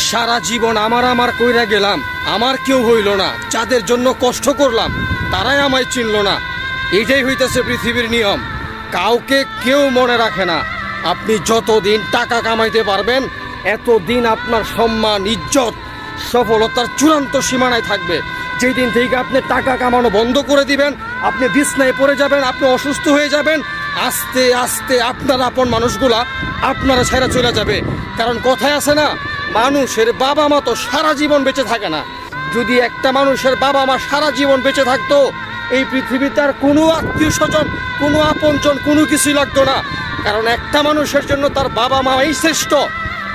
সারা জীবন আমার আমার কইরা গেলাম, আমার কেউ হইল না, যাদের জন্য কষ্ট করলাম তারাই আমায় চিনল না। এটাই হইতেছে পৃথিবীর নিয়ম, কাউকে কেউ মনে রাখে না। আপনি যতদিন টাকা কামাইতে পারবেন এতদিন আপনার সম্মান, ইজ্জত, সফলতার চূড়ান্ত সীমানায় থাকবে। যেই দিন থেকে আপনি টাকা কামানো বন্ধ করে দিবেন, আপনি বিছনায় পড়ে যাবেন, আপনি অসুস্থ হয়ে যাবেন, আস্তে আস্তে আপনার আপন মানুষগুলা আপনারা ছেড়ে চলে যাবে। কারণ কথায় আছে না, মানুষের বাবা মা তো সারা জীবন বেঁচে থাকে না। যদি একটা মানুষের বাবা মা সারা জীবন বেঁচে থাকতো, এই পৃথিবীতে আর কোনো আত্মীয় স্বজন, কোনো আপনজন, কোনো কিছুই লাগতো না। কারণ একটা মানুষের জন্য তার বাবা মাই শ্রেষ্ঠ।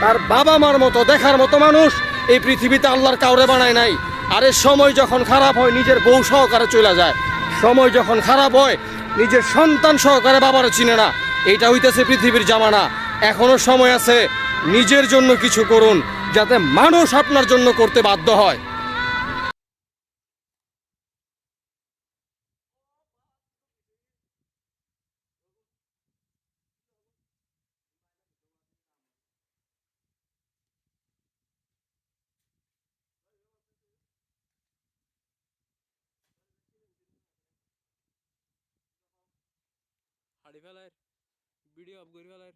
তার বাবা মার মতো দেখার মতো মানুষ এই পৃথিবীতে আল্লাহর কাউরে বানায় নাই। আরে সময় যখন খারাপ হয় নিজের বউ সহকারে চলে যায়, সময় যখন খারাপ হয় নিজের সন্তান সহকারে বাবারে চিনে না। এইটা হইতেছে পৃথিবীর জামানা। এখনো সময় আছে, নিজের জন্য কিছু করুন যাতে মানুষ আপনার জন্য করতে বাধ্য হয়। হাড়ি ফেলার ভিডিও অফ করে ফেলার